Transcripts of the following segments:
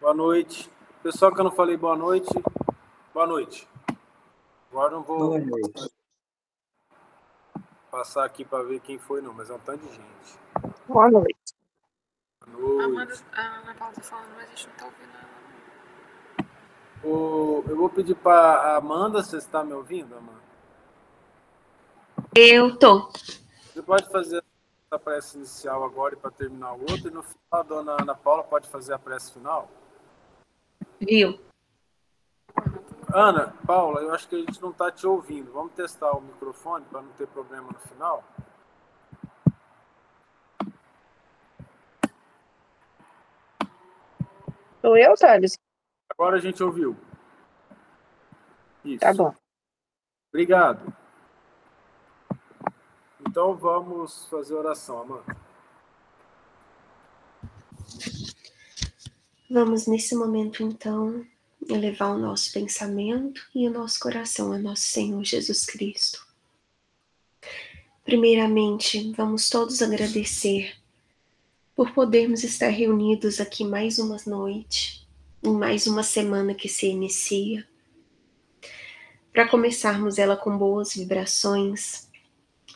Boa noite. Pessoal que eu não falei boa noite, boa noite. Agora não vou passar aqui para ver quem foi, não, mas é um tanto de gente. Boa noite. Boa noite. A Ana Paula tá falando, mas a gente não tá ouvindo ela. Eu vou pedir para a Amanda, você está me ouvindo, Amanda? Eu tô. Você pode fazer a prece inicial agora e para terminar o outro, e no final a dona Ana Paula pode fazer a prece final? Viu? Ana, Paula, eu acho que a gente não está te ouvindo. Vamos testar o microfone para não ter problema no final? Sou eu, Thales? Agora a gente ouviu. Isso. Tá bom. Obrigado. Então vamos fazer oração, Amanda. Vamos nesse momento, então, elevar o nosso pensamento e o nosso coração a nosso Senhor Jesus Cristo. Primeiramente, vamos todos agradecer por podermos estar reunidos aqui mais uma noite, em mais uma semana que se inicia, para começarmos ela com boas vibrações,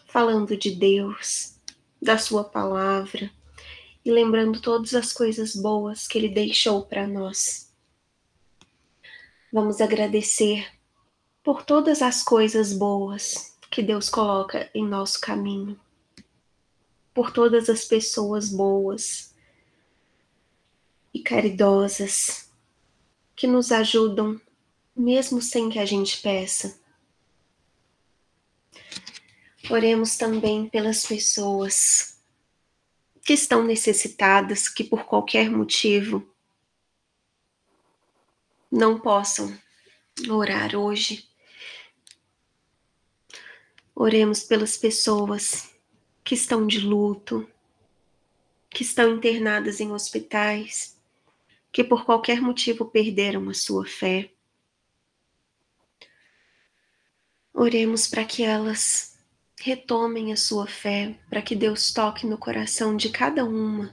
falando de Deus, da sua palavra e lembrando todas as coisas boas que Ele deixou para nós. Vamos agradecer por todas as coisas boas que Deus coloca em nosso caminho, por todas as pessoas boas e caridosas que nos ajudam, mesmo sem que a gente peça. Oremos também pelas pessoas que estão necessitadas, que por qualquer motivo não possam orar hoje. Oremos pelas pessoas que estão de luto, que estão internadas em hospitais, que por qualquer motivo perderam a sua fé. Oremos para que elas retomem a sua fé, para que Deus toque no coração de cada uma.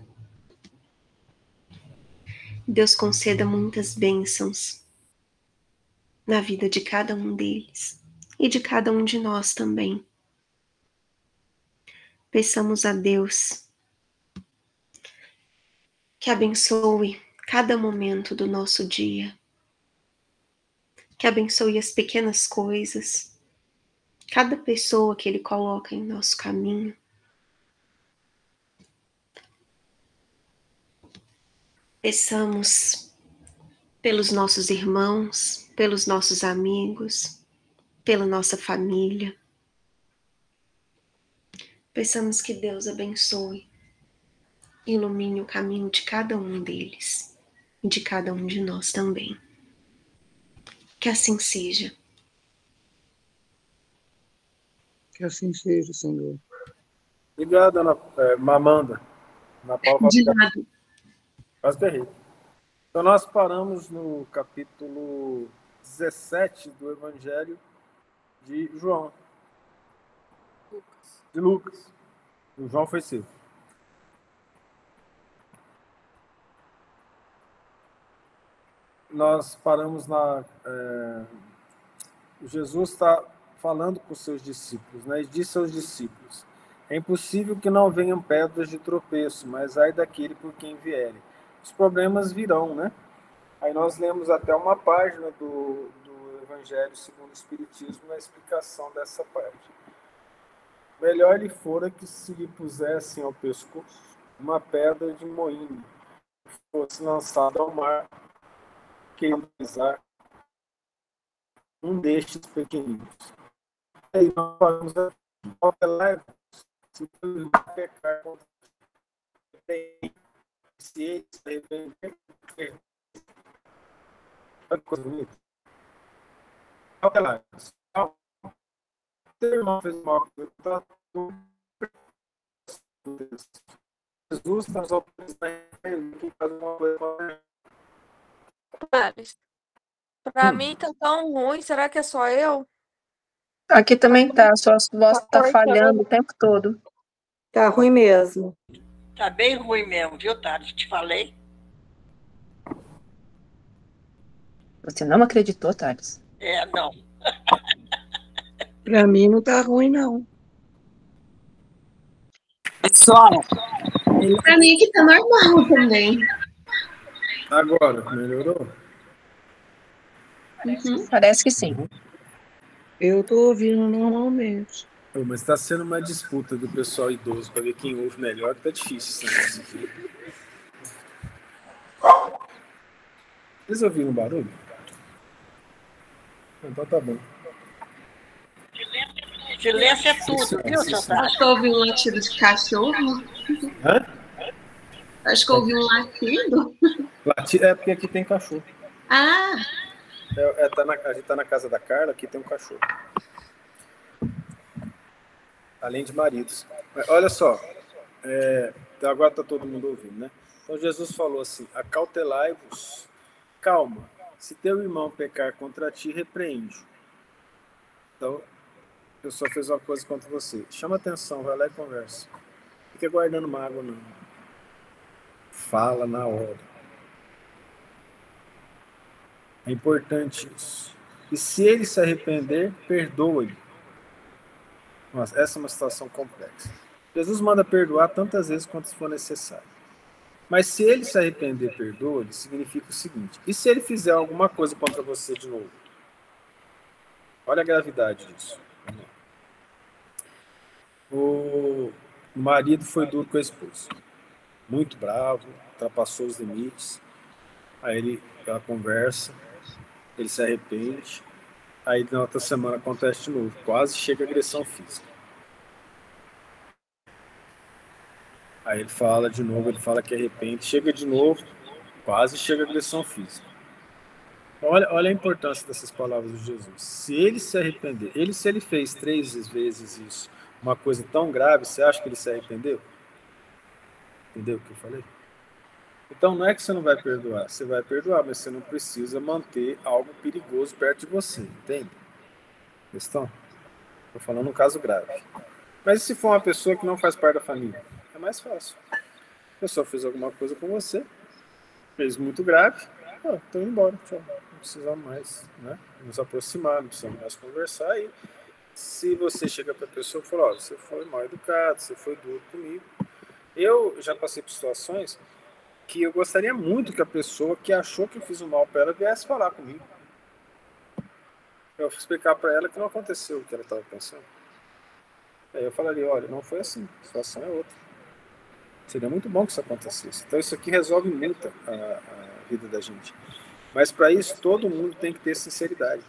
Deus conceda muitas bênçãos na vida de cada um deles e de cada um de nós também. Peçamos a Deus que abençoe cada momento do nosso dia, que abençoe as pequenas coisas, cada pessoa que Ele coloca em nosso caminho. Peçamos pelos nossos irmãos, pelos nossos amigos, pela nossa família. Peçamos que Deus abençoe, ilumine o caminho de cada um deles e de cada um de nós também. Que assim seja. Que assim seja, Senhor. Obrigado, Amanda. Ana Paula. De nada. Quase terrível. Então nós paramos no capítulo 17 do Evangelho de João. De Lucas. O João foi cedo. Nós paramos Jesus está falando com os seus discípulos, né? E disse aos discípulos: é impossível que não venham pedras de tropeço, mas ai daquele por quem vierem. Os problemas virão, né? Aí nós lemos até uma página do Evangelho segundo o Espiritismo na explicação dessa parte. Melhor lhe fora que se lhe pusessem ao pescoço uma pedra de moinho, que fosse lançada ao mar, que ia pisar um destes pequeninos. Aí nós falamos aqui, se pecar contra se eles arrepender, olha que coisa bonita. Teu irmão fez mal, Jesus está nos oferecendo que faz uma coisa. Pra mim tá tão ruim, será que é só eu? Aqui também tá, sua voz tá falhando o tempo todo. Tá ruim mesmo. Tá bem ruim mesmo, viu, Thales? Te falei. Você não acreditou, Thales? Não. Pra mim não tá ruim, não. Pessoal, Pra mim aqui tá normal também. Agora, melhorou? Uhum. Parece que sim. Eu tô ouvindo normalmente. Mas está sendo uma disputa do pessoal idoso para ver quem ouve melhor, que tá difícil esse negócio aqui. Vocês ouviram o barulho? Então tá bom. silêncio é tudo, Sim, viu, sim, seu sim. Thales? Acho que eu ouvi um latido de cachorro. Hã? Acho que eu ouvi um latido. É porque aqui tem cachorro. Ah, A gente tá na casa da Carla, aqui tem um cachorro. Além de maridos. Mas olha só, agora está todo mundo ouvindo, né? Então Jesus falou assim: acautelai-vos, calma, se teu irmão pecar contra ti, repreende-o. Então, eu só fiz uma coisa contra você. Chama atenção, vai lá e conversa. Fica guardando mágoa, não. Fala na hora. É importante isso. E se ele se arrepender, perdoa-lhe. Nossa, essa é uma situação complexa. Jesus manda perdoar tantas vezes quanto for necessário. Mas se ele se arrepender, perdoa-lhe, significa o seguinte: e se ele fizer alguma coisa contra você de novo? Olha a gravidade disso. O marido foi duro com a esposa. Muito bravo, ultrapassou os limites. Aí ela conversa, ele se arrepende. Aí na outra semana acontece de novo. Quase chega a agressão física. Aí ele fala de novo, ele fala que arrepende, chega de novo, quase chega a agressão física. Olha a importância dessas palavras de Jesus. Se ele se arrepender, se ele fez 3 vezes isso, uma coisa tão grave, você acha que ele se arrependeu? Entendeu o que eu falei? Então não é que você não vai perdoar, você vai perdoar, mas você não precisa manter algo perigoso perto de você, entende? Questão? Estou falando um caso grave. Mas e se for uma pessoa que não faz parte da família? É mais fácil. A pessoa fez alguma coisa com você, fez muito grave, estou indo embora, tchau. Não precisamos mais, né, nos aproximar, não precisamos mais conversar. E se você chega para a pessoa e fala: você foi mal educado, você foi duro comigo. Eu já passei por situações que eu gostaria muito que a pessoa que achou que eu fiz um mal para ela viesse falar comigo. Eu vou explicar para ela que não aconteceu o que ela estava pensando. Aí eu falaria: olha, não foi assim, a situação é outra. Seria muito bom que isso acontecesse. Então isso aqui resolve muito a vida da gente. Mas para isso todo mundo tem que ter sinceridade.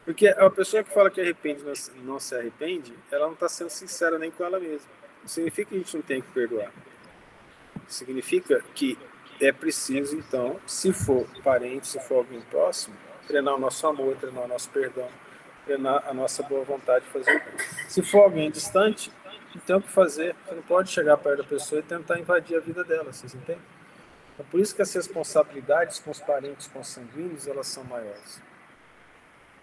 Porque a pessoa que fala que arrepende não se arrepende, ela não está sendo sincera nem com ela mesma. Não significa que a gente não tem que perdoar. Significa que é preciso, então, se for parente, se for alguém próximo, treinar o nosso amor, treinar o nosso perdão, treinar a nossa boa vontade de fazer o bem. Se for alguém distante, não tem o que fazer. Você não pode chegar perto da pessoa e tentar invadir a vida dela, vocês entendem? Então, por isso que as responsabilidades com os parentes consanguíneos, elas são maiores.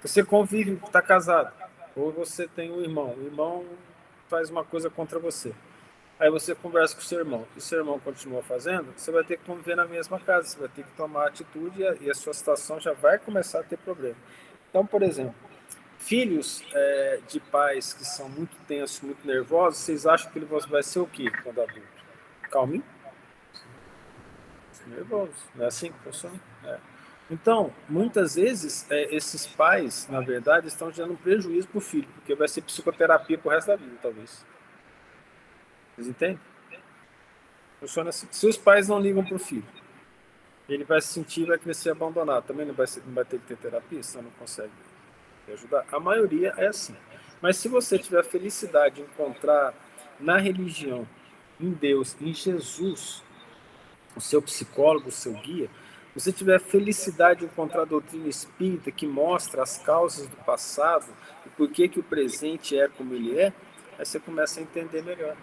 Você convive, está casado, ou você tem um irmão, o irmão faz uma coisa contra você. Aí você conversa com o seu irmão, e o seu irmão continua fazendo, você vai ter que conviver na mesma casa, você vai ter que tomar atitude e a sua situação já vai começar a ter problema. Então, por exemplo, filhos de pais que são muito tensos, muito nervosos, vocês acham que ele vai ser o quê quando adulto? Calminho? Nervoso. Não é assim que funciona? Então, muitas vezes, esses pais, na verdade, estão gerando um prejuízo para o filho, porque vai ser psicoterapia para o resto da vida, talvez. Vocês entendem? Funciona assim. Se os pais não ligam para o filho, ele vai se sentir, vai crescer abandonado. Também não vai ter que ter terapia, senão não consegue ajudar. A maioria é assim. Mas se você tiver a felicidade de encontrar na religião, em Deus, em Jesus, o seu psicólogo, o seu guia, você tiver a felicidade de encontrar a doutrina espírita que mostra as causas do passado e por que o presente é como ele é, aí você começa a entender melhor.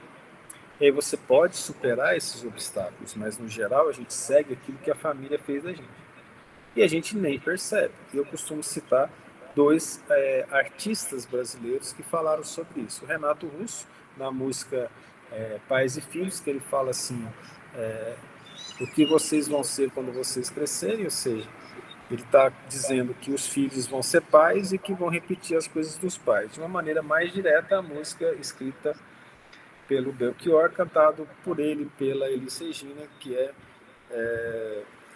E aí você pode superar esses obstáculos, mas no geral a gente segue aquilo que a família fez da gente. E a gente nem percebe. Eu costumo citar 2 artistas brasileiros que falaram sobre isso. O Renato Russo, na música Pais e Filhos, que ele fala assim: o que vocês vão ser quando vocês crescerem, ou seja, Ele está dizendo que os filhos vão ser pais e que vão repetir as coisas dos pais. De uma maneira mais direta, a música escrita pelo Belchior, cantado por ele, pela Elis Regina, que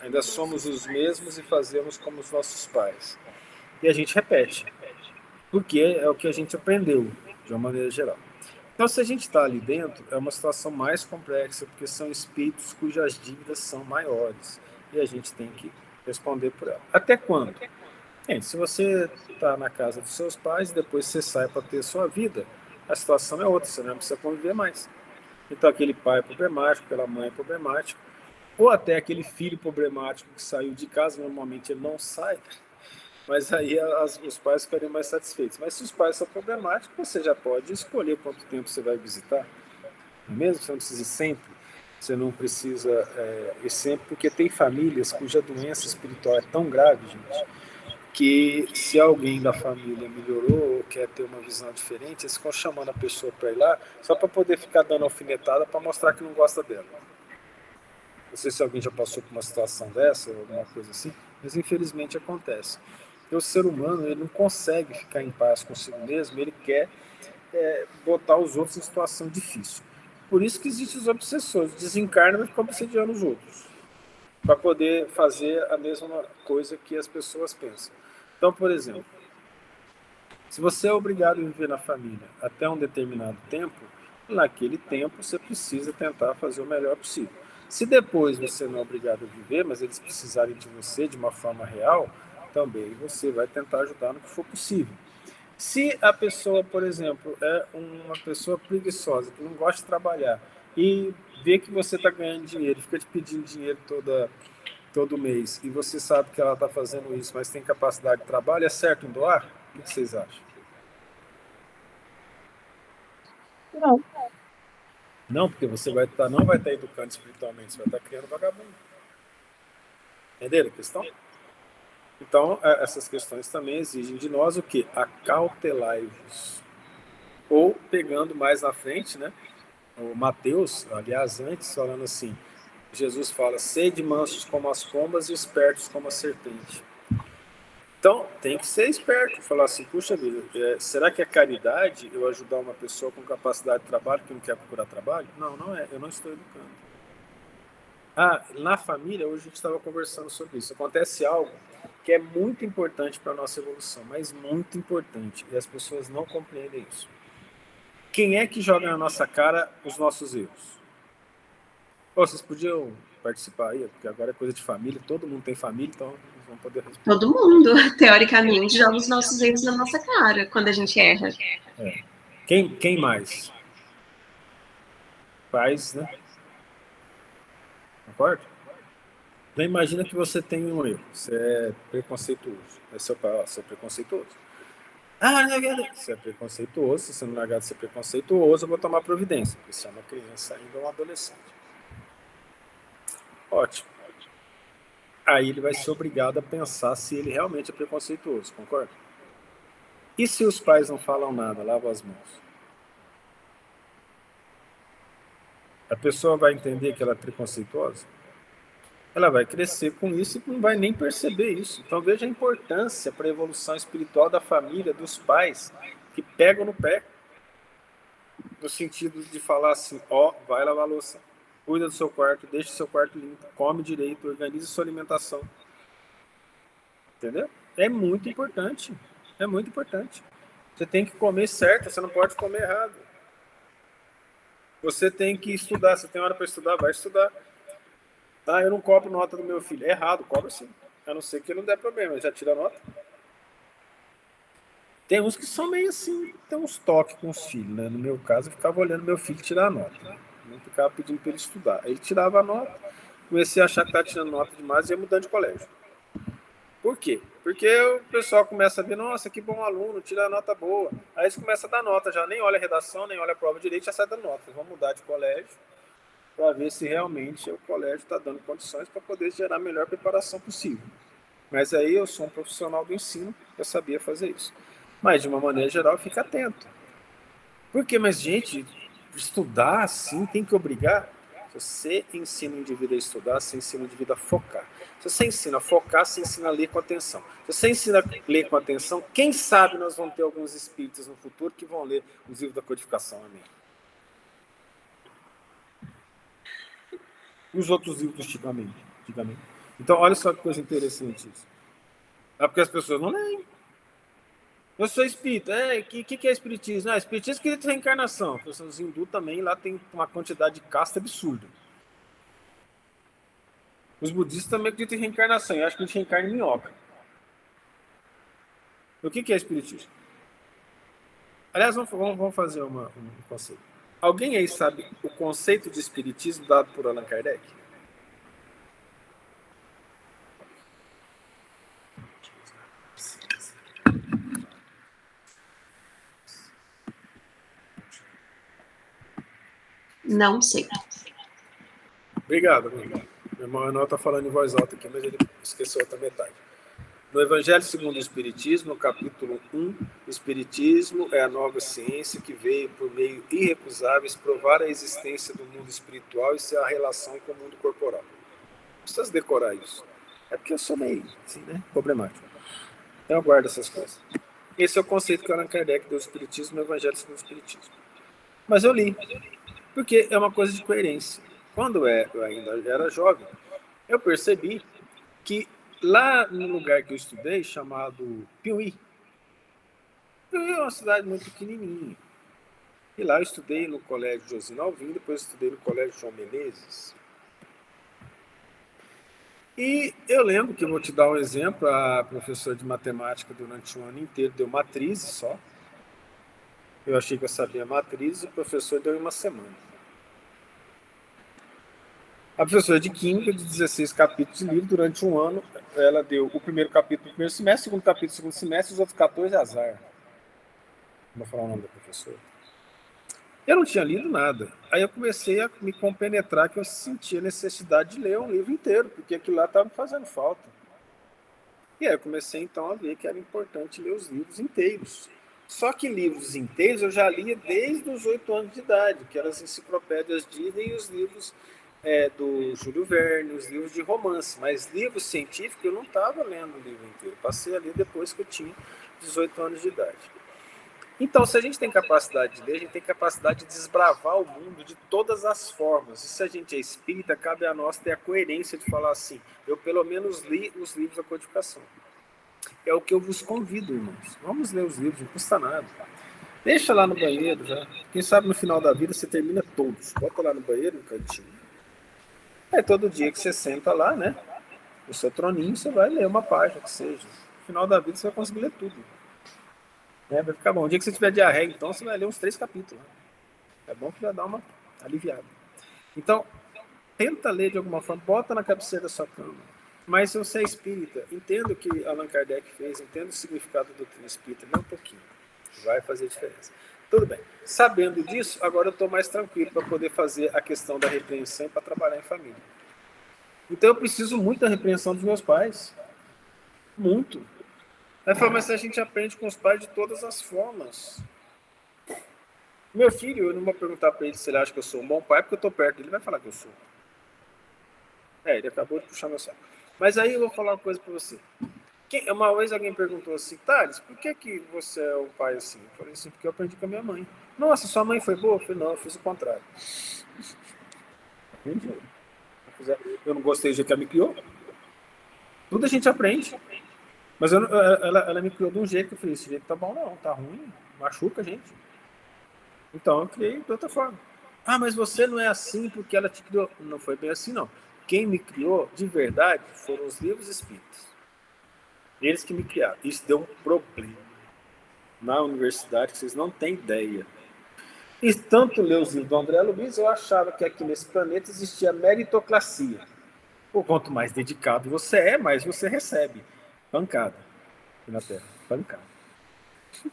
ainda somos os mesmos e fazemos como os nossos pais. E a gente repete, porque é o que a gente aprendeu, de uma maneira geral. Então, se a gente está ali dentro, é uma situação mais complexa, porque são espíritos cujas dívidas são maiores, e a gente tem que responder por ela. Até quando? Se você está na casa dos seus pais e depois você sai para ter sua vida, a situação é outra, você não precisa conviver mais. Então, aquele pai é problemático, aquela mãe é problemática, ou até aquele filho problemático que saiu de casa, normalmente ele não sai, mas aí os pais ficariam mais satisfeitos. Mas se os pais são problemáticos, você já pode escolher quanto tempo você vai visitar, não é mesmo? Você não precisa ir sempre, você não precisa ir sempre, porque tem famílias cuja doença espiritual é tão grave, gente, que se alguém da família melhorou ou quer ter uma visão diferente, eles ficam chamando a pessoa para ir lá só para poder ficar dando alfinetada para mostrar que não gosta dela. Não sei se alguém já passou por uma situação dessa ou alguma coisa assim, mas infelizmente acontece. Então, o ser humano ele não consegue ficar em paz consigo mesmo, ele quer botar os outros em situação difícil. Por isso que existem os obsessores, desencarnam e ficam obsediando os outros, para poder fazer a mesma coisa que as pessoas pensam. Então, por exemplo, se você é obrigado a viver na família até um determinado tempo, naquele tempo você precisa tentar fazer o melhor possível. Se depois você não é obrigado a viver, mas eles precisarem de você de uma forma real, também você vai tentar ajudar no que for possível. Se a pessoa, por exemplo, é uma pessoa preguiçosa, que não gosta de trabalhar, e vê que você está ganhando dinheiro, fica te pedindo dinheiro todo mês, e você sabe que ela está fazendo isso, mas tem capacidade de trabalho, é certo em doar? O que vocês acham? Não. Não, porque você não vai estar educando espiritualmente, você vai estar criando vagabundo. Entenderam a questão? Então, essas questões também exigem de nós o quê? Acautelai-vos. Ou, pegando mais na frente, né? O Mateus, aliás, antes, falando assim, Jesus fala, sede mansos como as pombas e espertos como a serpente. Então, tem que ser esperto, falar assim, puxa vida, será que é caridade eu ajudar uma pessoa com capacidade de trabalho que não quer procurar trabalho? Não, não é, eu não estou educando. Na família, hoje a gente estava conversando sobre isso, acontece algo que é muito importante para a nossa evolução, mas muito importante, e as pessoas não compreendem isso. Quem é que joga na nossa cara os nossos erros? Vocês podiam participar aí, porque agora é coisa de família, todo mundo tem família, então eles vão poder responder. Todo mundo, teoricamente, joga os nossos erros na nossa cara quando a gente erra. Quem mais? Pais, né? Concorda? Então imagina que você tem um erro, você é preconceituoso. É seu pai, você é preconceituoso. Você é preconceituoso, se você não largar de ser preconceituoso, eu vou tomar providência, porque você é uma criança ainda ou um adolescente. Ótimo. Aí ele vai ser obrigado a pensar se ele realmente é preconceituoso, concorda? E se os pais não falam nada, lava as mãos? A pessoa vai entender que ela é preconceituosa? Ela vai crescer com isso e não vai nem perceber isso. Então veja a importância para a evolução espiritual da família, dos pais, que pegam no pé, no sentido de falar assim, vai lavar a louça, cuida do seu quarto, deixa o seu quarto limpo, come direito, organize sua alimentação. Entendeu? É muito importante. É muito importante. Você tem que comer certo, você não pode comer errado. Você tem que estudar, você tem hora para estudar, vai estudar. Eu não cobro nota do meu filho. É errado, cobra sim. A não ser que não der problema, já tira a nota. Tem uns que são meio assim, tem uns toques com os filhos, né? No meu caso, eu ficava olhando meu filho tirar a nota. Né? Não ficava pedindo para ele estudar. Ele tirava a nota, comecei a achar que estava tirando nota demais e ia mudando de colégio. Por quê? Porque o pessoal começa a ver, nossa, que bom aluno, tira a nota boa. Aí eles começam a dar nota, já nem olha a redação, nem olha a prova direito, já sai dando nota. Eles vão mudar de colégio para ver se realmente o colégio está dando condições para poder gerar a melhor preparação possível. Mas aí eu sou um profissional do ensino, eu sabia fazer isso. Mas, de uma maneira geral, fica atento. Por quê? Mas, gente, estudar assim tem que obrigar? Se você ensina o indivíduo a estudar, você ensina o indivíduo a focar. Se você ensina a focar, você ensina a ler com atenção. Se você ensina a ler com atenção, quem sabe nós vamos ter alguns espíritas no futuro que vão ler os livros da codificação. Amém. E os outros livros do Chico, amém. Então, olha só que coisa interessante isso. É porque as pessoas não leem. Eu sou espírita. O que é espiritismo? Espiritismo é querer reencarnação. Os hindus também lá tem uma quantidade de casta absurda. Os budistas também acreditam em reencarnação. Eu acho que a gente reencarna em minhoca. O que é espiritismo? Aliás, vamos fazer um conceito. Alguém aí sabe o conceito de espiritismo dado por Allan Kardec? Não sei. Obrigado, amigo. Meu irmão Manuel está falando em voz alta aqui, mas ele esqueceu a outra metade. No Evangelho segundo o Espiritismo, no capítulo 1, o Espiritismo é a nova ciência que veio, por meio irrecusáveis, provar a existência do mundo espiritual e sua relação com o mundo corporal. Não precisa decorar isso. É porque eu sou meio, assim, né? Problemático. Então eu guardo essas coisas. Esse é o conceito que Allan Kardec deu do Espiritismo no Evangelho segundo o Espiritismo. Mas eu li, porque é uma coisa de coerência. Quando eu ainda era jovem, eu percebi que lá no lugar que eu estudei, chamado Piuí é uma cidade muito pequenininha. E lá eu estudei no Colégio Josino Alvim, depois estudei no Colégio João Menezes. E eu lembro que, eu vou te dar um exemplo, a professora de matemática durante um ano inteiro deu matrizes só. Eu achei que eu sabia matriz e o professor deu em uma semana. A professora de Química, de 16 capítulos de livro, durante um ano, ela deu o primeiro capítulo no primeiro semestre, o segundo capítulo no segundo semestre, os outros 14 azar. Vou falar o nome da professora. Eu não tinha lido nada. Aí eu comecei a me compenetrar que eu sentia necessidade de ler um livro inteiro, porque aquilo lá estava me fazendo falta. E aí eu comecei então a ver que era importante ler os livros inteiros. Só que livros inteiros eu já lia desde os 8 anos de idade, que eram as enciclopédias Disney e os livros do Júlio Verne, os livros de romance. Mas livros científicos eu não estava lendo o livro inteiro. Passei a ler depois que eu tinha 18 anos de idade. Então, se a gente tem capacidade de ler, a gente tem capacidade de desbravar o mundo de todas as formas. E se a gente é espírita, cabe a nós ter a coerência de falar assim, eu pelo menos li os livros da codificação. É o que eu vos convido, irmãos. Vamos ler os livros, não custa nada. Deixa lá no banheiro, já. Quem sabe no final da vida você termina todos. Bota lá no banheiro, no cantinho. Aí todo dia que você senta lá, né, no seu troninho, você vai ler uma página que seja. No final da vida você vai conseguir ler tudo. Vai ficar bom. O dia que você tiver diarreia, então, você vai ler uns 3 capítulos. É bom que vai dar uma aliviada. Então, tenta ler de alguma forma, bota na cabeceira da sua cama. Mas se você é espírita, entenda o que Allan Kardec fez, entenda o significado do doutrina espírita, não um pouquinho. Vai fazer diferença. Tudo bem. Sabendo disso, agora eu estou mais tranquilo para poder fazer a questão da repreensão e para trabalhar em família. Então eu preciso muito da repreensão dos meus pais. Muito. Aí fala, mas a gente aprende com os pais de todas as formas. Meu filho, eu não vou perguntar para ele se ele acha que eu sou um bom pai, porque eu estou perto dele, ele vai falar que eu sou. Ele acabou de puxar meu saco. Mas aí eu vou falar uma coisa para você. Uma vez alguém perguntou assim, Thales, por que você é um pai assim? Eu falei assim, porque eu aprendi com a minha mãe. Nossa, sua mãe foi boa? Eu falei, não, eu fiz o contrário. Eu não gostei do jeito que ela me criou. Tudo a gente aprende. Mas ela me criou de um jeito que eu falei, esse jeito tá bom não, tá ruim, machuca a gente. Então eu criei de outra forma. Ah, mas você não é assim porque ela te criou. Não foi bem assim, não. Quem me criou, de verdade, foram os livros espíritas. Eles que me criaram. Isso deu um problema na universidade que vocês não têm ideia. E tanto ler os livros do André Luiz, eu achava que aqui nesse planeta existia meritocracia. Por quanto mais dedicado você é, mais você recebe. Pancada aqui na Terra. Pancada.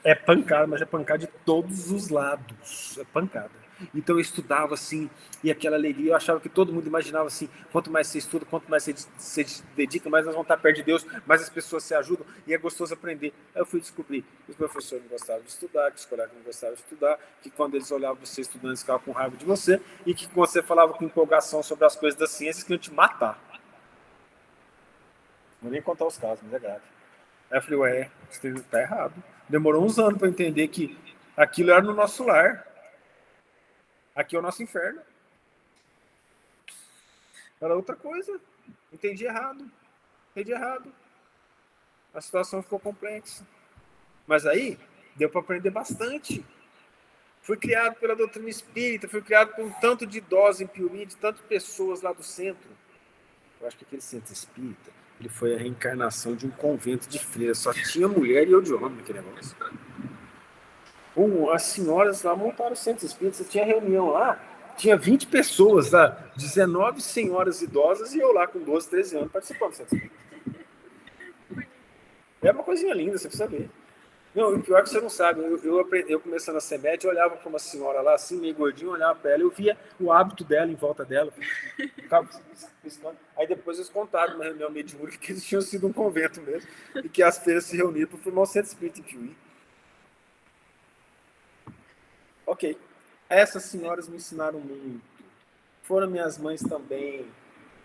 É pancada, mas é pancada de todos os lados. É pancada. Então eu estudava assim, e aquela alegria, eu achava que todo mundo imaginava assim, quanto mais você estuda, quanto mais você se dedica, mais nós vamos estar perto de Deus, mais as pessoas se ajudam, e é gostoso aprender. Aí eu fui descobrir que os professores não gostavam de estudar, que os colegas não gostavam de estudar, que quando eles olhavam você estudando, eles ficavam com raiva de você, e que quando você falava com empolgação sobre as coisas da ciência, eles queriam te matar. Não vou nem contar os casos, mas é grave. Aí eu falei, ué, você está errado. Demorou uns anos para entender que aquilo era no nosso lar. Aqui é o nosso inferno. Era outra coisa. Entendi errado. A situação ficou complexa. Mas aí, deu para aprender bastante. Fui criado pela doutrina espírita, fui criado por um tanto de idosos em Piumhi, de tantas pessoas lá do centro. Eu acho que aquele centro espírita, ele foi a reencarnação de um convento de freiras. Só tinha mulher e eu de homem naquele negócio. As senhoras lá montaram o centro espírita, tinha reunião lá, tinha 20 pessoas lá, 19 senhoras idosas e eu lá com 12, 13 anos participando do centro espírita. É uma coisinha linda, você precisa ver. Não, o pior é que você não sabe, eu começando a ser médico, eu olhava para uma senhora lá, assim, meio gordinha, olhava para ela, eu via o hábito dela em volta dela. Aí depois eles contaram numa reunião mediúnica que eles tinham sido um convento mesmo, e que as freiras se reuniram para formar um centro espírita em Piuí. Ok. Essas senhoras me ensinaram muito. Foram minhas mães também.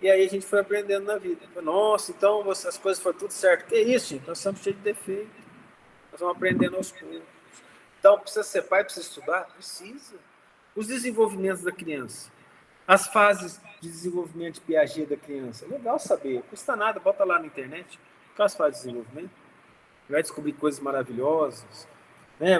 E aí a gente foi aprendendo na vida. Nossa, então as coisas foram tudo certo. Que isso, gente? Nós somos cheios de defeito. Nós vamos aprendendo aos poucos. Então, precisa ser pai, precisa estudar? Precisa. Os desenvolvimentos da criança. As fases de desenvolvimento de Piaget da criança. É legal saber. Não custa nada, bota lá na internet. Quais as fases de desenvolvimento? Vai descobrir coisas maravilhosas.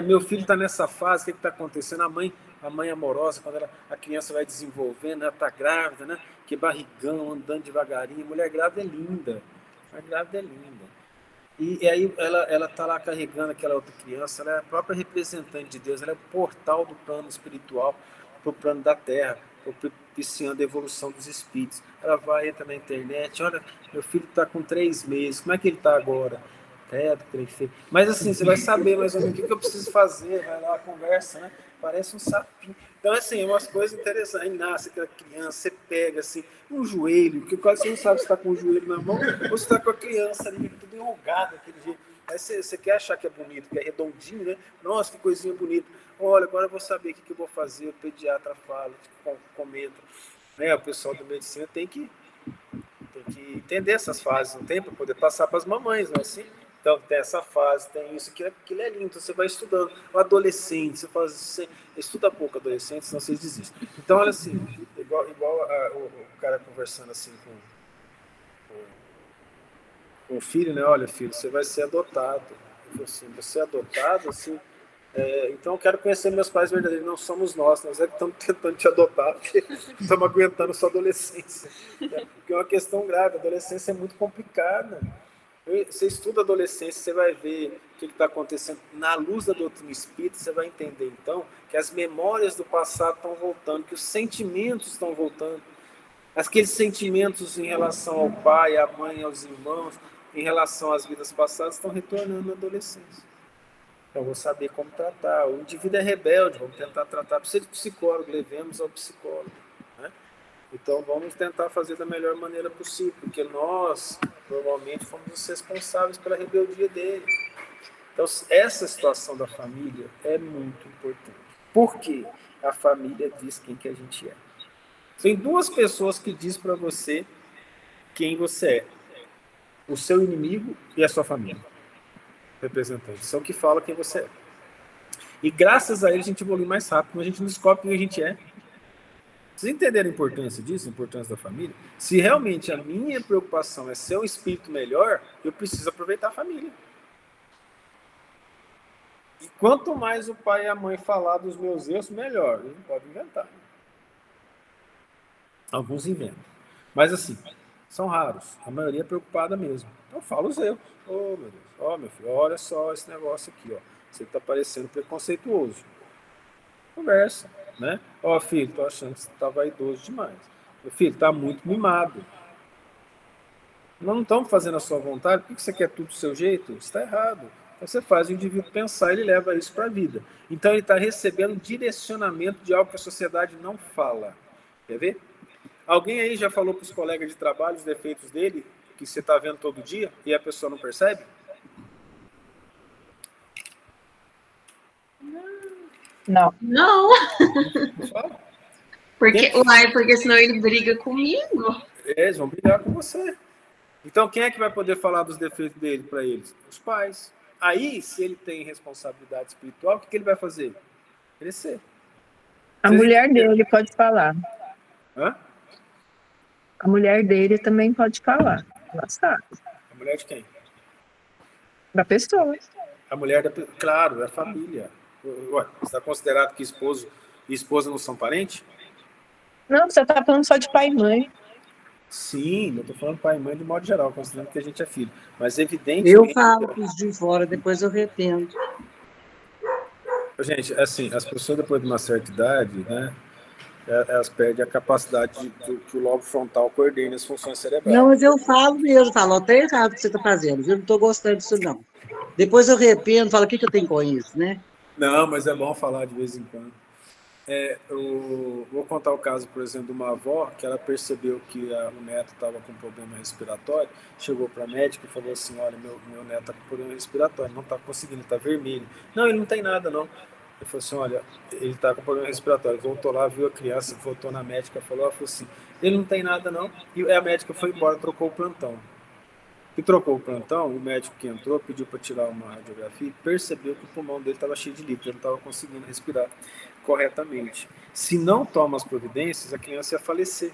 Meu filho está nessa fase, o que está acontecendo? A mãe amorosa, quando a criança vai desenvolvendo, ela está grávida, né? Que barrigão, andando devagarinho. Mulher grávida é linda. A grávida é linda. E aí ela está lá carregando aquela outra criança, ela é a própria representante de Deus, ela é o portal do plano espiritual para o plano da Terra, propiciando a evolução dos espíritos. Ela vai, entra na internet, olha, meu filho está com 3 meses, como é que ele está agora? Mas assim, você vai saber mais ou menos o que eu preciso fazer, vai lá, conversa, né? Parece um sapinho. Então, assim, é umas coisas interessantes. Aí nasce aquela criança, você pega assim, um joelho, que quase você não sabe se está com o joelho na mão ou se está com a criança ali, tudo enrugado daquele jeito. Aí você quer achar que é bonito, que é redondinho, né? Nossa, que coisinha bonita. Olha, agora eu vou saber o que eu vou fazer, o pediatra fala, comenta. O pessoal da medicina tem que entender essas fases, não tem? Para poder passar para as mamães, não é assim? Então, tem essa fase, tem isso, aquilo é lindo. Então, você vai estudando. O adolescente, você estuda pouco adolescente, senão vocês desistem. Então, olha assim, igual o cara conversando assim com o filho, né? Olha, filho, você vai ser adotado. Eu falei assim, você é adotado? Assim, então, eu quero conhecer meus pais verdadeiros. Não somos nós é que estamos tentando te adotar, porque estamos aguentando sua adolescência. Porque é uma questão grave, a adolescência é muito complicada. Você estuda adolescência, você vai ver o que está acontecendo. Na luz da doutrina espírita, você vai entender, então, que as memórias do passado estão voltando, que os sentimentos estão voltando. Aqueles sentimentos em relação ao pai, à mãe, aos irmãos, em relação às vidas passadas, estão retornando na adolescência. Então, eu vou saber como tratar. O indivíduo é rebelde, vamos tentar tratar. Precisa de psicólogo, levemos ao psicólogo. Né? Então, vamos tentar fazer da melhor maneira possível, porque nós, normalmente, fomos os responsáveis pela rebeldia dele. Então, essa situação da família é muito importante. Por quê? A família diz quem que a gente é. Tem 2 pessoas que dizem para você quem você é. O seu inimigo e a sua família. Representantes. São que falam quem você é. E graças a eles a gente evolui mais rápido, mas a gente não descobre quem a gente é. Vocês entenderam a importância disso, a importância da família? Se realmente a minha preocupação é ser um espírito melhor, eu preciso aproveitar a família. E quanto mais o pai e a mãe falar dos meus erros, melhor. Eles não podem inventar. Alguns inventam. Mas assim, são raros. A maioria é preocupada mesmo. Então fala os erros. Meu Deus. Meu filho, olha só esse negócio aqui. Você está parecendo preconceituoso. Conversa. Né? Filho, tô achando que você está vaidoso demais. Meu filho, está muito mimado. Nós não estamos fazendo a sua vontade, por que você quer tudo do seu jeito? Isso está errado. Então você faz o indivíduo pensar, ele leva isso para a vida. Então ele está recebendo direcionamento de algo que a sociedade não fala. Quer ver? Alguém aí já falou para os colegas de trabalho os defeitos dele, que você está vendo todo dia, e a pessoa não percebe? Não. Não, Não fala? porque senão ele briga comigo. Eles vão brigar com você. Então quem é que vai poder falar dos defeitos dele para eles? Os pais. Aí, se ele tem responsabilidade espiritual, o que ele vai fazer? Crescer. A mulher dele pode falar. Hã? A mulher dele também pode falar. Ela sabe. A mulher de quem? Da pessoa. A mulher da... Claro, é a família. Ué, você está considerado que esposo e esposa não são parentes? Não, você tá falando só de pai e mãe. Sim, eu estou falando pai e mãe de modo geral, considerando que a gente é filho. Mas evidentemente... Eu falo para os de fora, depois eu retendo. Gente, assim, as pessoas depois de uma certa idade, né, elas perdem a capacidade que o lobo frontal coordene as funções cerebrais. Não, mas eu falo mesmo, falo, ó, tá errado o que você está fazendo, eu não estou gostando disso, não. Depois eu arrependo, falo, o que eu tenho com isso, né? Não, mas é bom falar de vez em quando. Eu vou contar o caso, por exemplo, de uma avó que ela percebeu que o neto estava com problema respiratório, chegou para a médica e falou assim, olha, meu neto está com problema respiratório, não está conseguindo, está vermelho. Não, ele não tem nada, não. Ele falou assim, olha, ele está com problema respiratório. Voltou lá, viu a criança, voltou na médica, falou assim, ele não tem nada, não. E a médica foi embora, trocou o plantão. E trocou o plantão, o médico que entrou pediu para tirar uma radiografia e percebeu que o pulmão dele estava cheio de líquido, ele não estava conseguindo respirar corretamente. Se não toma as providências, a criança ia falecer.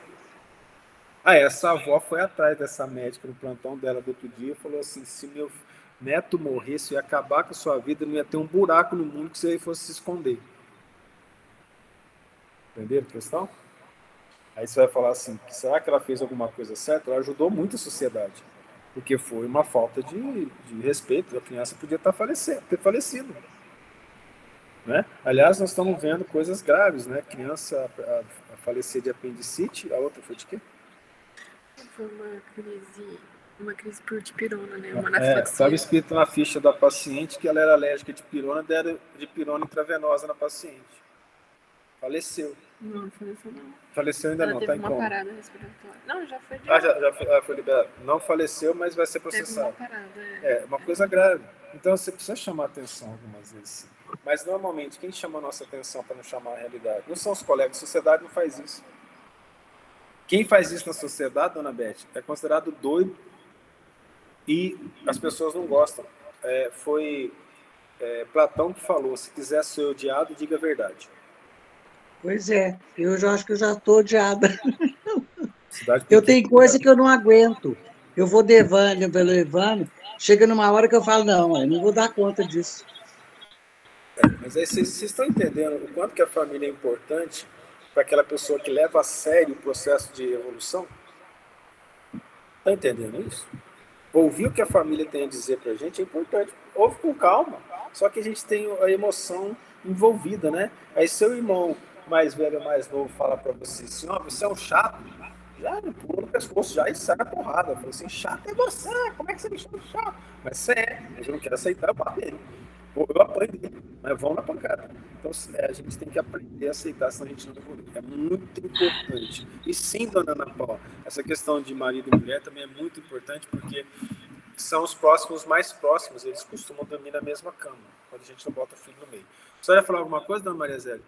Essa avó foi atrás dessa médica no plantão dela do outro dia e falou assim, se meu neto morresse, ia acabar com a sua vida, não ia ter um buraco no mundo que você fosse se esconder. Entenderam a questão? Aí você vai falar assim, será que ela fez alguma coisa certa? Ela ajudou muito a sociedade. Porque foi uma falta de respeito. A criança podia ter falecido. Né? Aliás, nós estamos vendo coisas graves, né? Criança a falecer de apendicite, a outra foi de quê? Foi uma crise por dipirona, né? Uma anafilaxia. Estava escrito na ficha da paciente que ela era alérgica de pirona, deram dipirona intravenosa na paciente. Faleceu. Não, faleceu não. Faleceu ainda Ela não, teve tá em uma coma. parada respiratória. Não, já foi de... Já foi liberado. Não faleceu, mas vai ser processado. Teve uma parada. É uma coisa grave. Então você precisa chamar atenção algumas vezes. Mas normalmente quem chama a nossa atenção para não chamar a realidade? Não são os colegas, a sociedade não faz isso. Quem faz isso na sociedade, dona Beth, é considerado doido e as pessoas não gostam. Foi Platão que falou, se quiser ser odiado, diga a verdade. Pois é, eu já acho que eu já estou odiada. Cidade Eu pequena, tenho coisa que eu não aguento. Eu vou levando, chega numa hora que eu falo, não, eu não vou dar conta disso. Mas aí vocês estão entendendo o quanto que a família é importante para aquela pessoa que leva a sério o processo de evolução? Está entendendo isso? Ouvir o que a família tem a dizer para a gente é importante. Ouve com calma. Só que a gente tem a emoção envolvida, né? Aí seu irmão mais velho ou mais novo fala para você assim, você é um chato. Já me pula no pescoço já e sai na porrada. Fala assim, chato é você, como é que você me chama de chato? Mas você mas eu não quero aceitar, eu bato nele. Eu apanho dele, mas vão na pancada. Então a gente tem que aprender a aceitar, senão a gente não evolui. É muito importante. E sim, dona Ana Paula, essa questão de marido e mulher também é muito importante, porque são os próximos mais próximos, eles costumam dormir na mesma cama, quando a gente não bota o filho no meio. Você ia falar alguma coisa, dona Maria Zélia?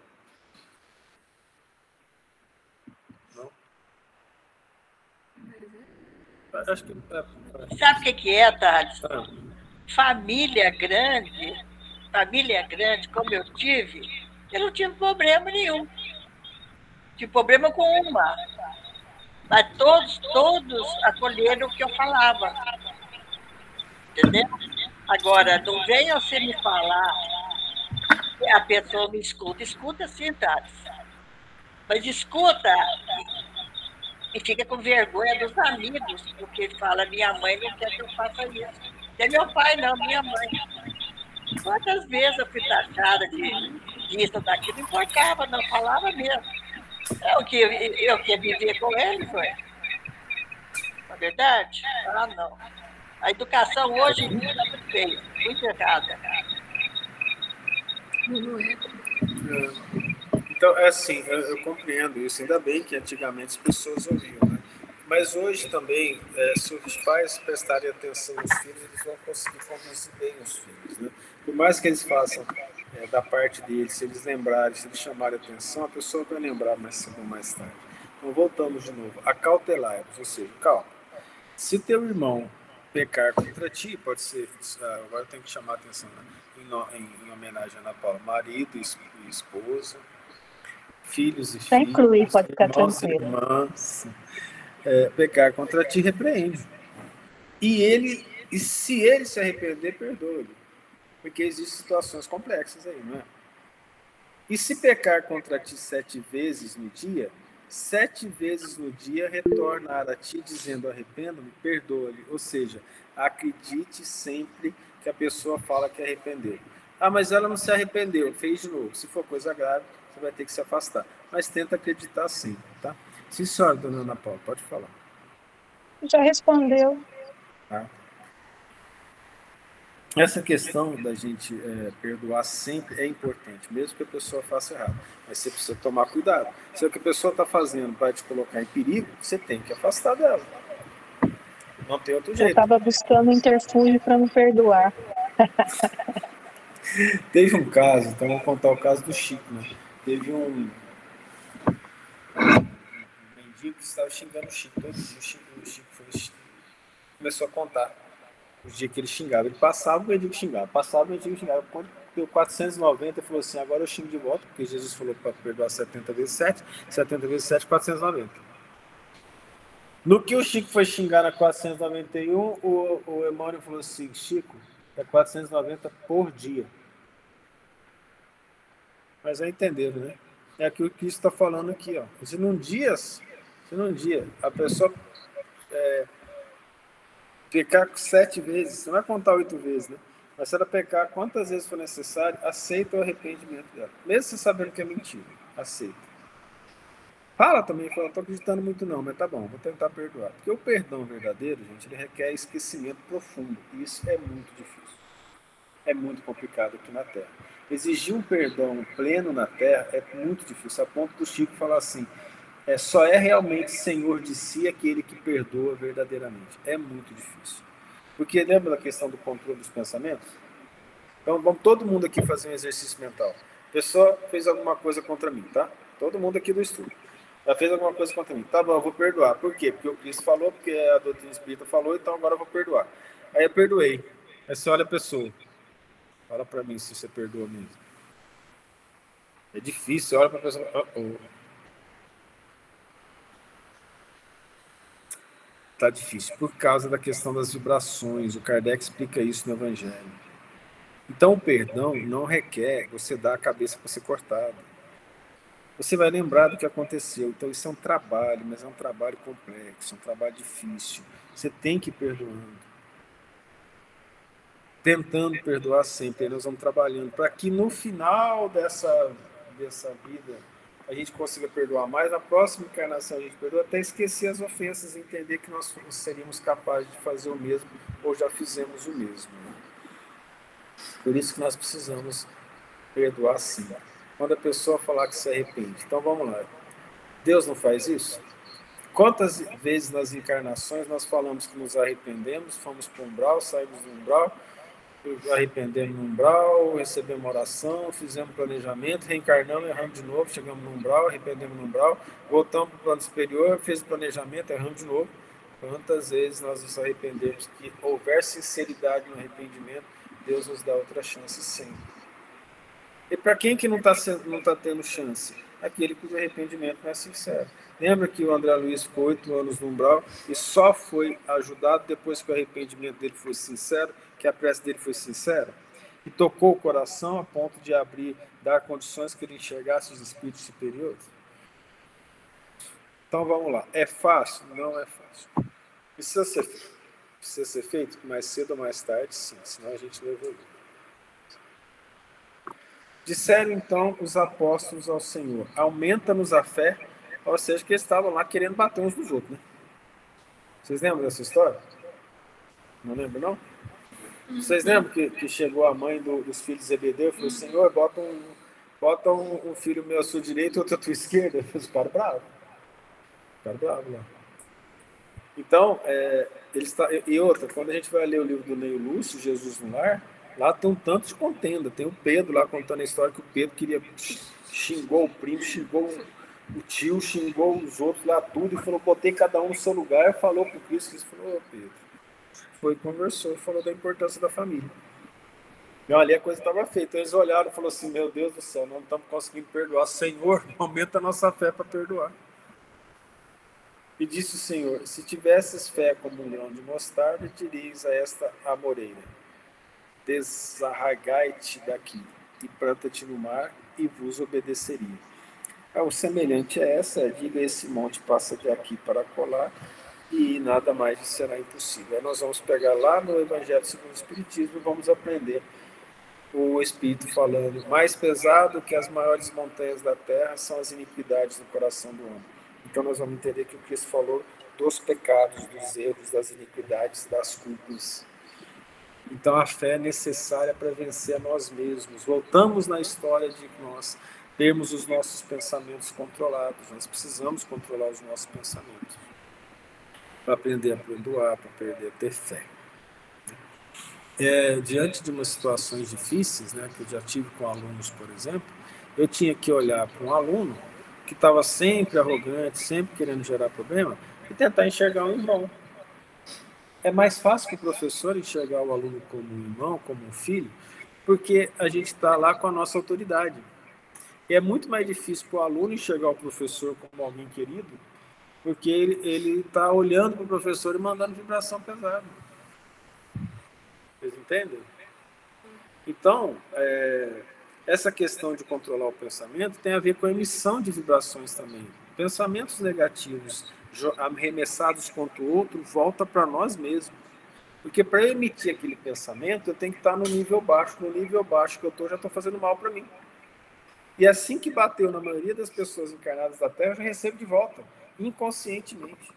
Não? Acho que... Sabe o que é, Thales? Família grande, como eu não tive problema nenhum. Tive problema com uma. Mas todos acolheram o que eu falava. Entendeu? Agora, não venha você me falar que a pessoa me escuta. Escuta sim, Thales. Mas escuta e fica com vergonha dos amigos, porque fala, minha mãe não quer que eu faça isso. Não é meu pai, não, minha mãe. Quantas vezes eu fui taxada disso, daquilo, não importava, não falava mesmo. Eu queria viver com ele, foi. Na verdade? Ah, não. A educação hoje em dia está muito feia, muito errada. Não é. Então, é assim, eu compreendo isso. Ainda bem que antigamente as pessoas ouviam, né? Mas hoje também, se os pais prestarem atenção nos filhos, eles vão conseguir conduzir bem os filhos, né? Por mais que eles façam da parte deles, se eles lembrarem, se eles chamarem atenção, a pessoa vai lembrar mais cedo ou mais tarde. Então, voltamos de novo. Acautelar-vos, ou seja, calma. Se teu irmão pecar contra ti, pode ser, agora eu tenho que chamar a atenção, né? Em homenagem a Ana Paula, marido e esposa, filhos e Pra incluir, filhas, pode ficar irmãos e tranquilo. irmãs, pecar contra ti, repreende. E se ele se arrepender, perdoa-lhe. Porque existem situações complexas aí, não é? E se pecar contra ti 7 vezes no dia, 7 vezes no dia retornar a ti dizendo arrependo-me, perdoa-lhe. Ou seja, acredite sempre que a pessoa fala que arrependeu. Ah, mas ela não se arrependeu, fez de novo. Se for coisa grave, você vai ter que se afastar. Mas tenta acreditar sempre, tá? Sim, senhora, dona Ana Paula, pode falar. Já respondeu. Tá? Essa questão da gente perdoar sempre é importante, mesmo que a pessoa faça errado. Mas você precisa tomar cuidado. Se o que a pessoa está fazendo vai te colocar em perigo, você tem que afastar dela. Não tem outro jeito. Eu estava buscando interfúgio para me perdoar. Teve um caso, então vou contar o caso do Chico, né? Teve um mendigo que estava xingando o Chico todo dia. O Chico começou a contar os dias que ele xingava. Ele passava, o mendigo xingava. Passava, o mendigo xingava. Quando deu 490, ele falou assim, agora eu xingo de volta, porque Jesus falou para perdoar 70 vezes 7, 70 vezes 7, 490. No que o Chico foi xingar na 491, o Emmanuel falou assim, Chico, é 490 por dia. Mas já entenderam, né? É aquilo que Cristo está falando aqui, ó. Se num dia a pessoa pecar 7 vezes, você não vai contar 8 vezes, né? Mas se ela pecar quantas vezes for necessário, aceita o arrependimento dela. Mesmo você sabendo que é mentira, aceita. Fala também, fala, não estou acreditando muito não, mas tá bom, vou tentar perdoar. Porque o perdão verdadeiro, gente, ele requer esquecimento profundo. E isso é muito difícil. É muito complicado aqui na Terra. Exigir um perdão pleno na Terra é muito difícil, a ponto do Chico falar assim, só é realmente senhor de si aquele que perdoa verdadeiramente. É muito difícil. Porque lembra da questão do controle dos pensamentos? Então vamos todo mundo aqui fazer um exercício mental. A pessoa fez alguma coisa contra mim, tá? Todo mundo aqui do estudo. Ela fez alguma coisa contra mim. Tá bom, eu vou perdoar. Por quê? Porque o Cristo falou, porque a doutrina espírita falou, então agora eu vou perdoar. Aí eu perdoei. Aí você olha a pessoa. Fala pra mim se você perdoa mesmo. É difícil, olha pra pessoa. Tá difícil, por causa da questão das vibrações. O Kardec explica isso no Evangelho. Então o perdão não requer você dar a cabeça para ser cortada. Você vai lembrar do que aconteceu. Então isso é um trabalho, mas é um trabalho complexo, um trabalho difícil. Você tem que ir perdoando. Tentando perdoar sempre. Nós vamos trabalhando para que no final dessa vida a gente consiga perdoar mais. Na próxima encarnação a gente perdoa até esquecer as ofensas e entender que nós seríamos capazes de fazer o mesmo ou já fizemos o mesmo. Por isso que nós precisamos perdoar sim. Quando a pessoa falar que se arrepende. Então vamos lá. Deus não faz isso? Quantas vezes nas encarnações nós falamos que nos arrependemos, fomos para o umbral, saímos do umbral, arrependemos no umbral, recebemos oração, fizemos planejamento, reencarnamos, erramos de novo, chegamos no umbral, arrependemos no umbral, voltamos para o plano superior, fez o planejamento, erramos de novo. Quantas vezes nós nos arrependemos que houver sinceridade no arrependimento, Deus nos dá outra chance sempre. E para quem que não tá tendo chance? Aquele cujo arrependimento não é sincero. Lembra que o André Luiz ficou 8 anos no umbral e só foi ajudado depois que o arrependimento dele foi sincero, que a prece dele foi sincera? E tocou o coração a ponto de dar condições que ele enxergasse os espíritos superiores? Então vamos lá. É fácil? Não é fácil. Precisa ser feito mais cedo ou mais tarde, sim, senão a gente não evolui. Disseram então os apóstolos ao Senhor, aumenta-nos a fé, ou seja, que eles estavam lá querendo bater uns nos outros, né? Vocês lembram dessa história? Não lembra, não? Vocês lembram que chegou a mãe dos filhos de Zebedeu e falou, Senhor, bota um filho meu à sua direita e outro à tua esquerda? Os caras bravos. Ficaram bravos lá. Então, e outra, quando a gente vai ler o livro do Neio Lúcio, Jesus no Lar, lá tem um tanto de contenda. Tem o Pedro lá contando a história que o Pedro xingou o primo, xingou o tio, xingou os outros lá tudo e falou, botei cada um no seu lugar, falou pro Cristo, falou, Pedro. Foi, conversou, falou da importância da família. Não, ali a coisa estava feita. Então, eles olharam e falaram assim, meu Deus do céu, não estamos conseguindo perdoar. Senhor, aumenta a nossa fé para perdoar. E disse o Senhor, se tivesses fé como um grão de mostarda, dirias a esta amoreira, desarraigai-te daqui e planta-te no mar e vos obedeceria. O semelhante a essa, diga esse monte, passa de aqui para colar e nada mais será impossível. Aí nós vamos pegar lá no Evangelho segundo o Espiritismo e vamos aprender o Espírito falando, mais pesado que as maiores montanhas da terra são as iniquidades no coração do homem. Então nós vamos entender que o Cristo falou dos pecados, dos erros, das iniquidades, das culpas. Então a fé é necessária para vencer a nós mesmos. Voltamos na história de nós termos os nossos pensamentos controlados. Nós precisamos controlar os nossos pensamentos para aprender a perdoar, para aprender a ter fé. Diante de umas situações difíceis, né, que eu já tive com alunos, por exemplo, eu tinha que olhar para um aluno que estava sempre arrogante, sempre querendo gerar problema, e tentar enxergar um irmão. É mais fácil para o professor enxergar o aluno como um irmão, como um filho, porque a gente está lá com a nossa autoridade. E é muito mais difícil para o aluno enxergar o professor como alguém querido, porque ele está olhando para o professor e mandando vibração pesada. Vocês entendem? Então, essa questão de controlar o pensamento tem a ver com a emissão de vibrações também. Pensamentos negativos arremessados contra o outro volta para nós mesmos. Porque para emitir aquele pensamento, eu tenho que estar no nível baixo. No nível baixo que eu estou, já estou fazendo mal para mim. E assim que bateu na maioria das pessoas encarnadas da Terra, eu já recebo de volta, inconscientemente.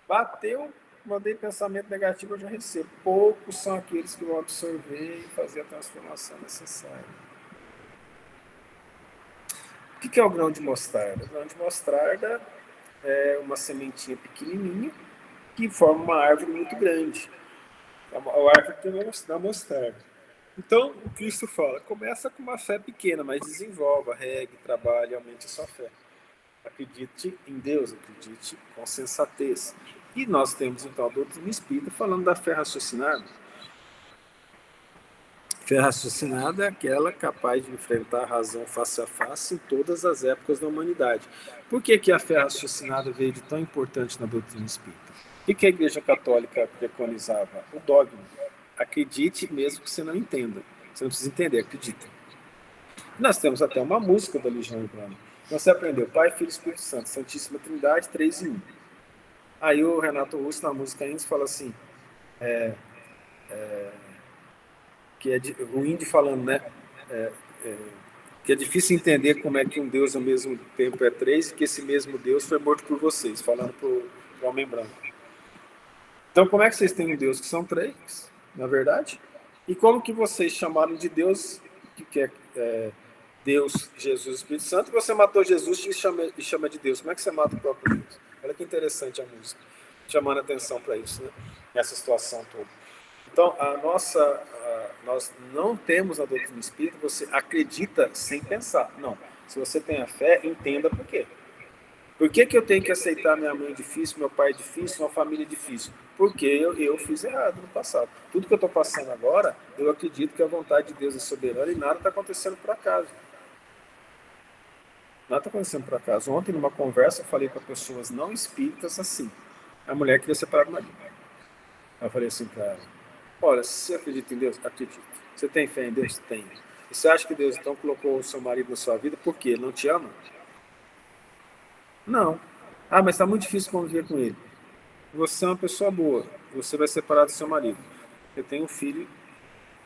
Bateu, mandei pensamento negativo, eu já recebo. Poucos são aqueles que vão absorver e fazer a transformação necessária. O que é o grão de mostarda? O grão de mostarda é uma sementinha pequenininha que forma uma árvore muito grande. A árvore tem uma mostarda. Então, o Cristo fala, começa com uma fé pequena, mas desenvolva, regue, trabalhe, aumente a sua fé. Acredite em Deus, acredite com sensatez. E nós temos, então, a doutrina espírita falando da fé raciocinada. Fé raciocinada é aquela capaz de enfrentar a razão face a face em todas as épocas da humanidade. Por que a fé raciocinada veio de tão importante na doutrina espírita? O que a Igreja Católica preconizava? O dogma. Acredite mesmo que você não entenda. Você não precisa entender, acredita. Nós temos até uma música da Legião Urbana. Você aprendeu Pai, Filho e Espírito Santo, Santíssima Trindade, 3 em 1. Aí o Renato Russo, na música índio, fala assim, o índio falando, né? Que é difícil entender como é que um Deus ao mesmo tempo é 3 e que esse mesmo Deus foi morto por vocês, falando para o homem branco. Então, como é que vocês têm um Deus que são 3, na verdade? E como que vocês chamaram de Deus, que é Deus, Jesus, Espírito Santo, e você matou Jesus e chama de Deus? Como é que você mata o próprio Deus? Olha que interessante a música, chamando atenção para isso, né? Essa situação toda. Então, nós não temos a doutrina espírita, você acredita sem pensar. Não. Se você tem a fé, entenda por quê. Por que eu tenho que aceitar minha mãe difícil, meu pai difícil, uma família difícil? Porque eu fiz errado no passado. Tudo que eu estou passando agora, eu acredito que a vontade de Deus é soberana e nada está acontecendo por acaso. Nada está acontecendo por acaso. Ontem, numa conversa, eu falei para pessoas não espíritas assim. A mulher queria separar do marido. Eu falei assim para ela, olha, você acredita em Deus? Acredito. Você tem fé em Deus? Tenho. E você acha que Deus, então, colocou o seu marido na sua vida por quê? Ele não te ama? Não. Ah, mas está muito difícil conviver com ele. Você é uma pessoa boa. Você vai separar do seu marido. Eu tenho um filho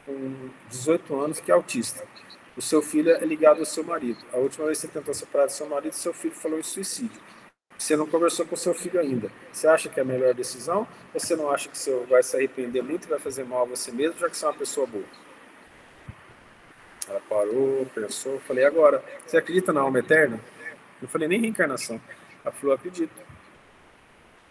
com 18 anos que é autista. O seu filho é ligado ao seu marido. A última vez que você tentou separar do seu marido, seu filho falou em suicídio. Você não conversou com seu filho ainda. Você acha que é a melhor decisão? Ou você não acha que você vai se arrepender muito e vai fazer mal a você mesmo, já que você é uma pessoa boa? Ela parou, pensou. Falei, agora, você acredita na alma eterna? Não falei nem reencarnação. Ela falou, acredito.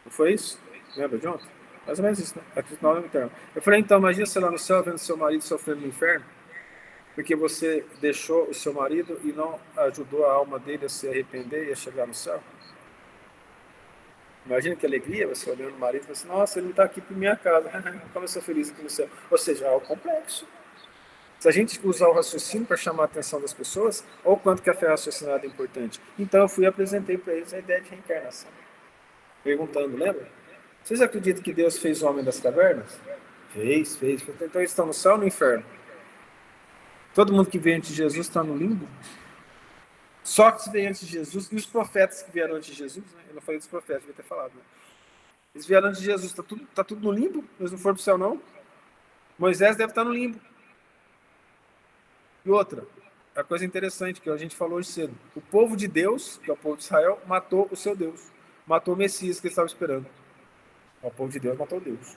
Não foi isso? Lembra de ontem? Mais ou menos isso, né? Acredito na alma eterna. Eu falei, então, imagina você lá no céu vendo seu marido sofrendo no inferno, porque você deixou o seu marido e não ajudou a alma dele a se arrepender e a chegar no céu. Imagina que alegria você olhando o marido e falando assim, nossa, ele não está aqui por minha casa, como eu sou feliz aqui no céu. Ou seja, é algo complexo. Se a gente usar o raciocínio para chamar a atenção das pessoas, olha o quanto que a fé raciocinada é importante. Então eu fui e apresentei para eles a ideia de reencarnação. Perguntando, lembra? Vocês acreditam que Deus fez o homem das cavernas? Fez. Então eles estão no céu ou no inferno? Todo mundo que veio antes de Jesus está no limbo? Sócrates veio antes de Jesus, e os profetas que vieram antes de Jesus, né? Eu não falei dos profetas, devia ter falado, né? Eles vieram antes de Jesus, está tudo no limbo? Eles não foram para o céu, não? Moisés deve estar no limbo. E outra, a coisa interessante que a gente falou hoje cedo, o povo de Deus, que é o povo de Israel, matou o seu Deus, matou o Messias que eles estavam esperando. O povo de Deus matou Deus.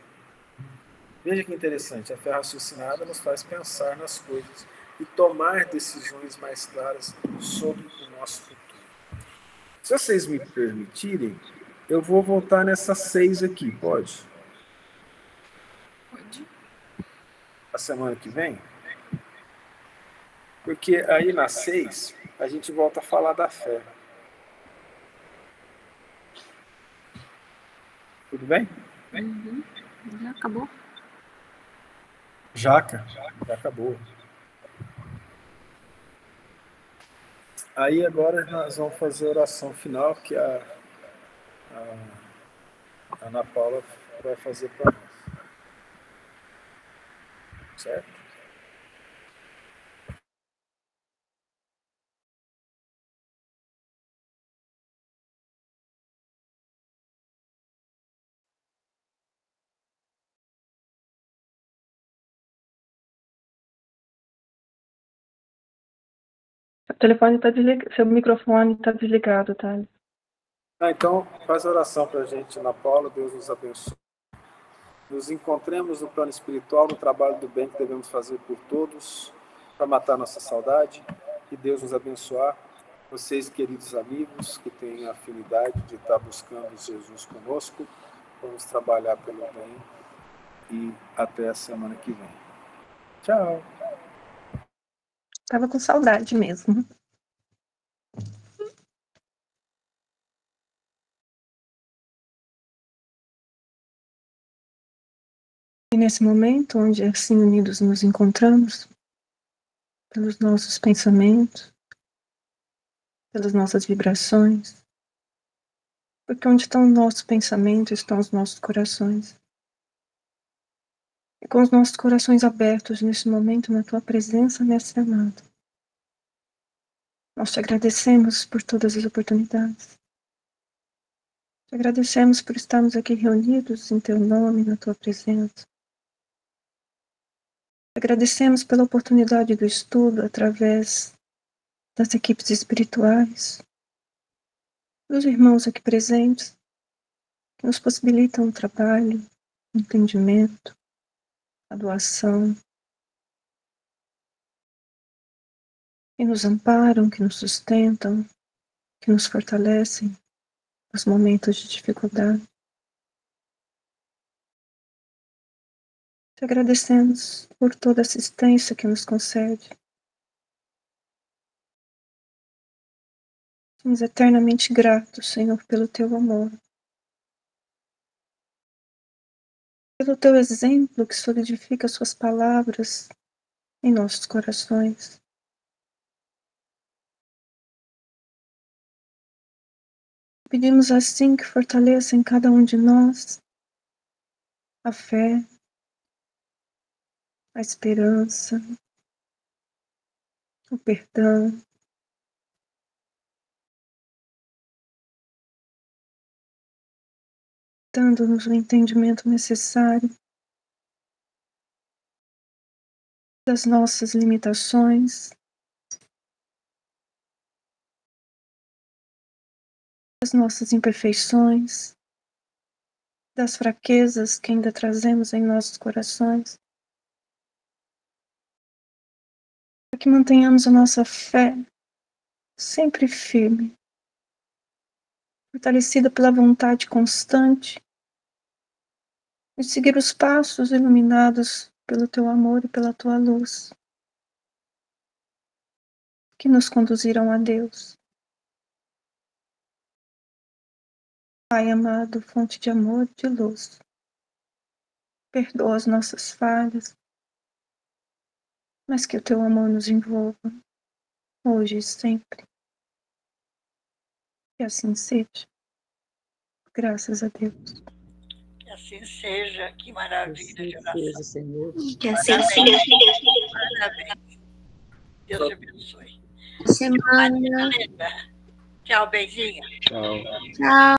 Veja que interessante, a fé raciocinada nos faz pensar nas coisas e tomar decisões mais claras sobre o nosso futuro. Se vocês me permitirem, eu vou voltar nessas 6 aqui, pode? Pode. A semana que vem? Porque aí na 6 a gente volta a falar da fé. Tudo bem? Uhum. Já acabou? Já acabou. Aí agora nós vamos fazer a oração final que a Ana Paula vai fazer para nós. Certo? O telefone está desligado, seu microfone está desligado, tá? Então, faz a oração para a gente, Ana Paula. Deus nos abençoe. Nos encontremos no plano espiritual, no trabalho do bem que devemos fazer por todos, para matar nossa saudade. Que Deus nos abençoar. Vocês, queridos amigos, que têm a afinidade de estar buscando Jesus conosco, vamos trabalhar pelo bem e até a semana que vem. Tchau. Tava com saudade mesmo. E nesse momento, onde assim unidos nos encontramos, pelos nossos pensamentos, pelas nossas vibrações, porque onde estão os nossos pensamentos, estão os nossos corações. E com os nossos corações abertos nesse momento, na tua presença, mestre amado, nós te agradecemos por todas as oportunidades. Te agradecemos por estarmos aqui reunidos em teu nome, na tua presença. Agradecemos pela oportunidade do estudo através das equipes espirituais, dos irmãos aqui presentes, que nos possibilitam o trabalho, o entendimento, a doação, que nos amparam, que nos sustentam, que nos fortalecem nos momentos de dificuldade. Te agradecemos por toda a assistência que nos concede. Somos eternamente gratos, Senhor, pelo teu amor, pelo teu exemplo que solidifica suas palavras em nossos corações. Pedimos assim que fortaleça em cada um de nós a fé, a esperança, o perdão, dando-nos o entendimento necessário das nossas limitações, das nossas imperfeições, das fraquezas que ainda trazemos em nossos corações, para que mantenhamos a nossa fé sempre firme, fortalecida pela vontade constante de seguir os passos iluminados pelo teu amor e pela tua luz, que nos conduzirão a Deus. Pai amado, fonte de amor e de luz, perdoa as nossas falhas, mas que o teu amor nos envolva, hoje e sempre. Que assim seja. Graças a Deus. Que assim seja, que maravilha de oração. Seja, Senhor. Que assim seja. Parabéns. Deus te abençoe. Semana. Tchau, beijinho. Tchau. Tchau.